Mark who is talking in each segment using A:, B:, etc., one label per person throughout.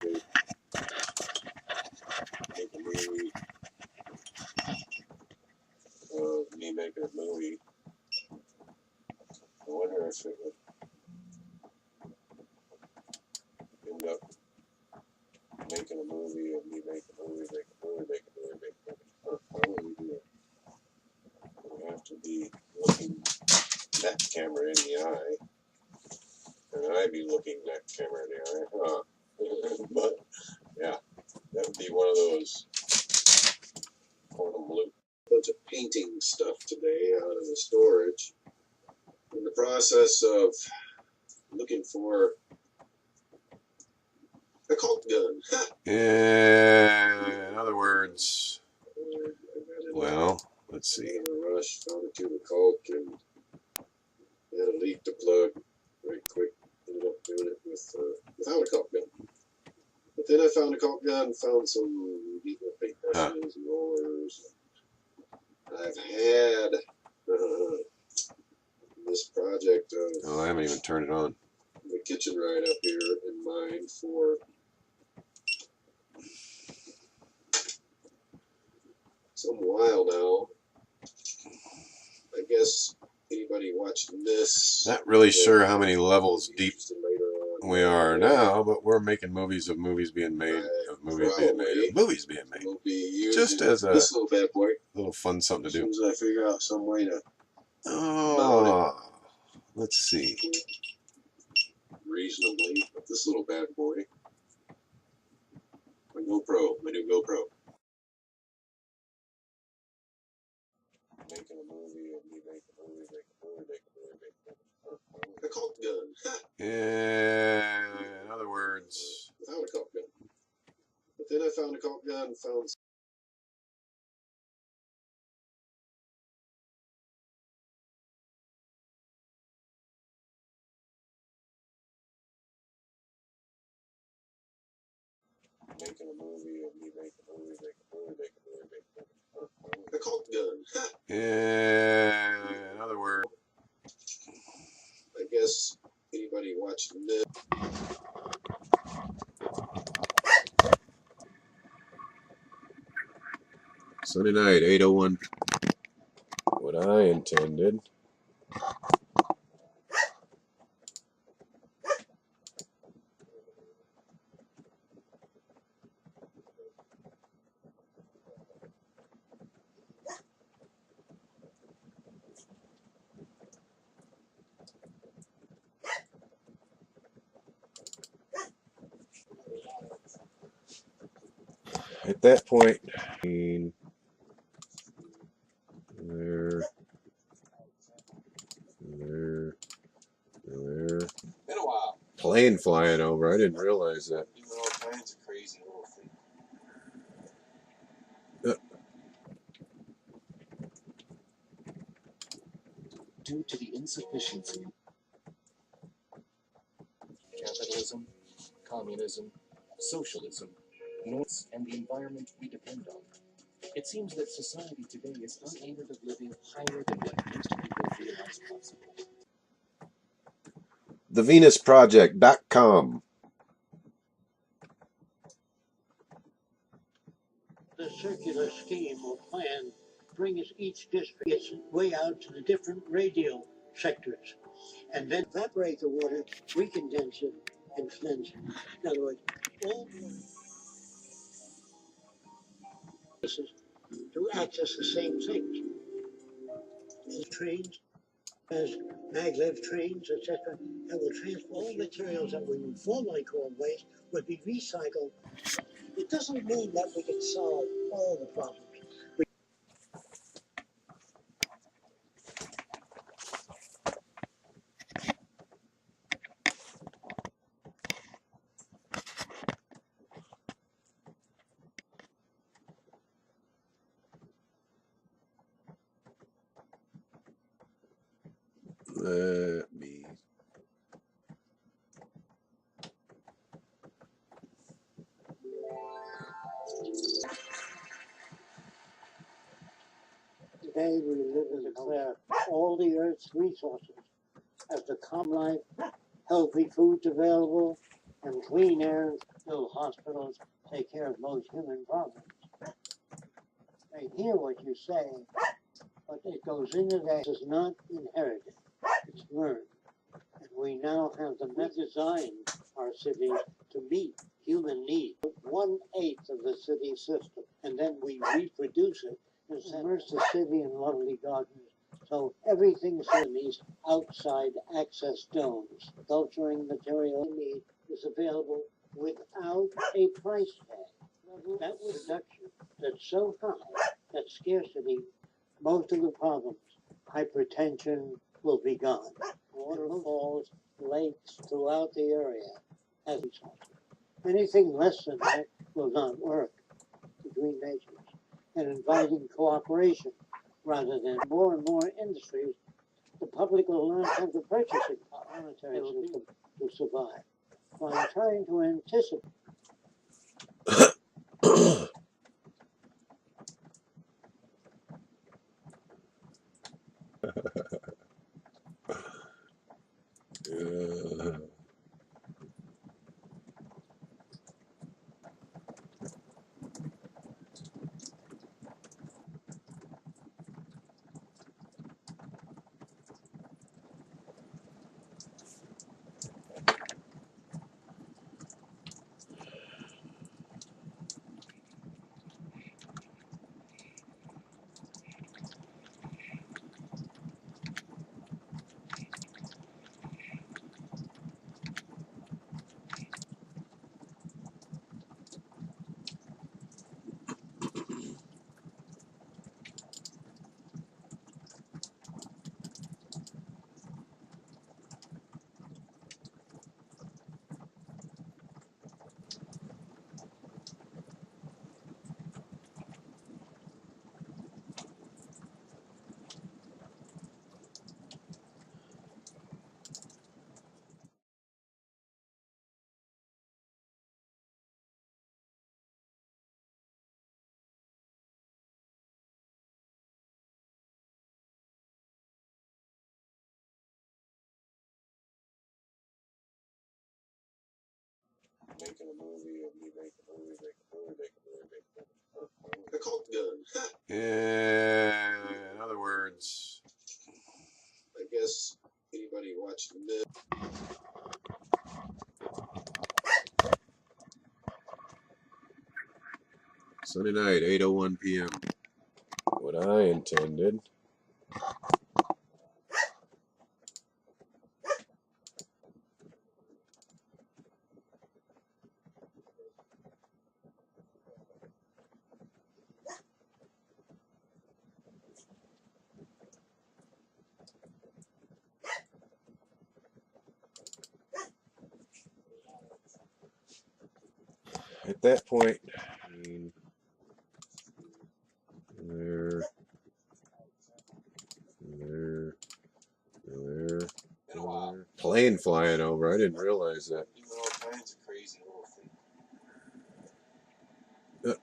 A: Make a movie. Me making a movie. I wonder if it would end up making a movie of me make a movie, make a movie, make a movie, make a movie. How would we do it? We have to be looking that camera in the eye, and I'd be looking that camera in the eye, huh? But yeah, that would be one of those quantum loop. Bunch of painting stuff today out of the storage. In the process of looking for a caulk gun. In other words, well, let's see. In a rush, found a tube of caulk and had a leak to plug very quick. Ended up doing it without a caulk gun. But then I found a caulk gun, found some beat with paintbrushes and rollers. I've had this project of I haven't even turned it on. The kitchen right up here in mind for some while now. I guess anybody watching this. Not really sure how many levels deep we are now, but we're making movies of movies being made, of movies being made, of movies being made. We'll just as a this little bad boy. Little fun something to do. As soon as I figure out some way to. Let's see. Reasonably, but this little bad boy. My GoPro, my new GoPro. Making a movie and me make a movie, make a movie, make a movie, make a movie. A caulk gun. In other words, without a caulk gun. But then I found a caulk gun, found. Making a movie and me make a movie, make a movie, make a movie, make a movie. A caulk gun. In other words, I guess anybody watching this. Sunday night, 8:01. What I intended. At that point, there. Been a while. Plane flying over. I didn't realize that. Doing all kinds of crazy little things. Due to the insufficiency of capitalism, communism, socialism, norms, and the environment we depend on, it seems that society today is unable of living higher than what most people realize possible. TheVenusProject.com.
B: The circular scheme or plan brings each district its way out to the different radial sectors and then evaporate the water, recondense it, and cleanse it. In other words, all places to access the same things. As trains, as maglev trains, etc., that will transport all materials that we would formerly call waste would be recycled. It doesn't mean that we can solve all the problems.
A: Let me.
B: Today we live and declare all the earth's resources as the common life, healthy foods available, and clean air build hospitals, take care of most human problems. I hear what you say, but it goes into that. It's not inherited, it's learned. And we now have the design our cities to meet human needs. 1/8 of the city system, and then we reproduce it and immerse the city in lovely gardens. So everything's in these outside access domes. Culturing material we need is available without a price tag. That reduction that's so high, that scarcity, most of the problems, hypertension will be gone. Waterfalls, lakes throughout the area as resources. Anything less than that will not work between nations. And inviting cooperation rather than more and more industries, the public will not have the purchasing monetary system to survive. So I'm trying to anticipate.
A: Making a movie of me making a movie, making a movie, making a movie, making a movie. The Colt gun. Yeah, in other words, I guess anybody watching this. Sunday night, 8:01 p.m. What I intended. At that point, I mean, there, there, there, there. Plane flying over. I didn't realize that. All kinds of crazy little things.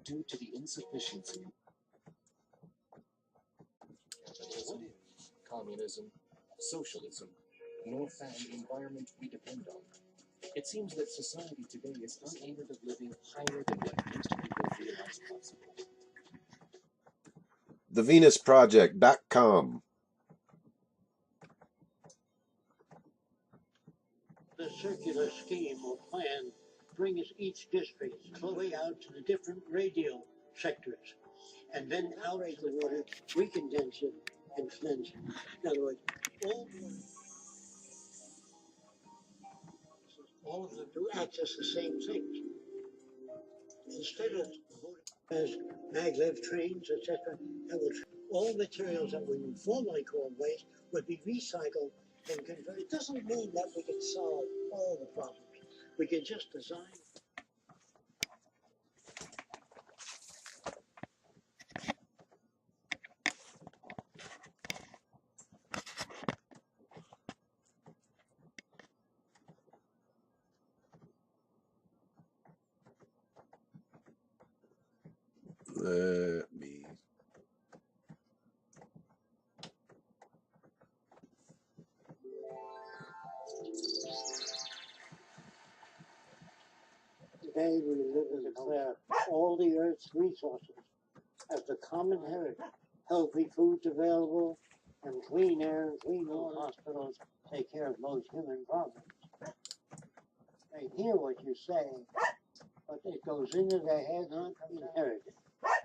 C: Due to the insufficiency of communism, socialism, nor found the environment we depend on. It seems that society today is unable of living higher than what most people realize possible.
A: TheVenusProject.com.
B: The circular scheme or plan brings each district all the way out to the different radial sectors, and then out to the water, recondense and cleanse. In other words, all of them do access the same things. Instead of as maglev trains, etc., all materials that we would formerly call waste would be recycled and converted. It doesn't mean that we can solve all the problems. We can just design.
A: Let me.
B: Today we live and declare all the Earth's resources as the common heritage. Healthy foods available and clean air and clean water. Hospitals take care of most human problems. They hear what you say, but it goes into their head, not inherited.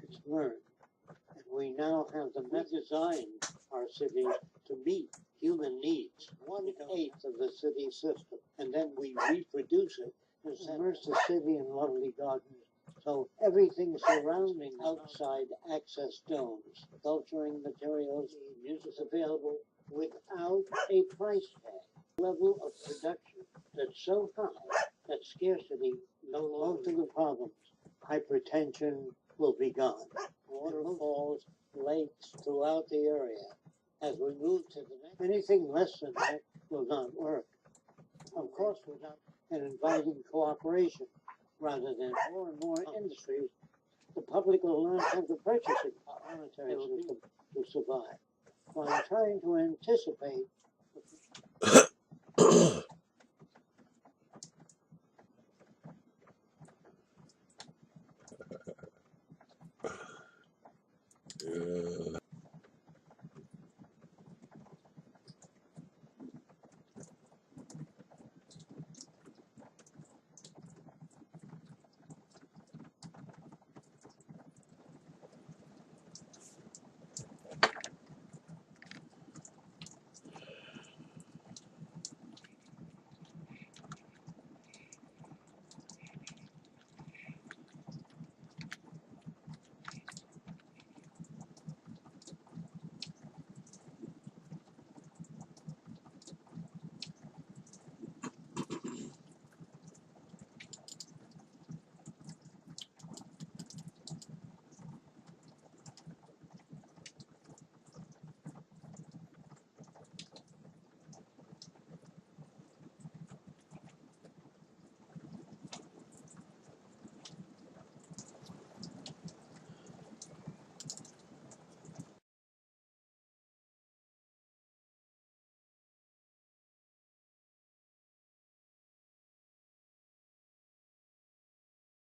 B: It's learned. And we now have the design our cities to meet human needs. 1/8 of the city system, and then we reproduce it and immerse the city in lovely gardens. So everything surrounding outside access domes, sculpturing materials, music available without a price tag. Level of production that's so high that scarcity no longer the problems. Hypertension will be gone. Waterfalls, lakes throughout the area. As we move to the next, anything less than that will not work. Of course, without and inviting cooperation rather than more and more industries, the public will not have the purchasing monetary system to survive. So I'm trying to anticipate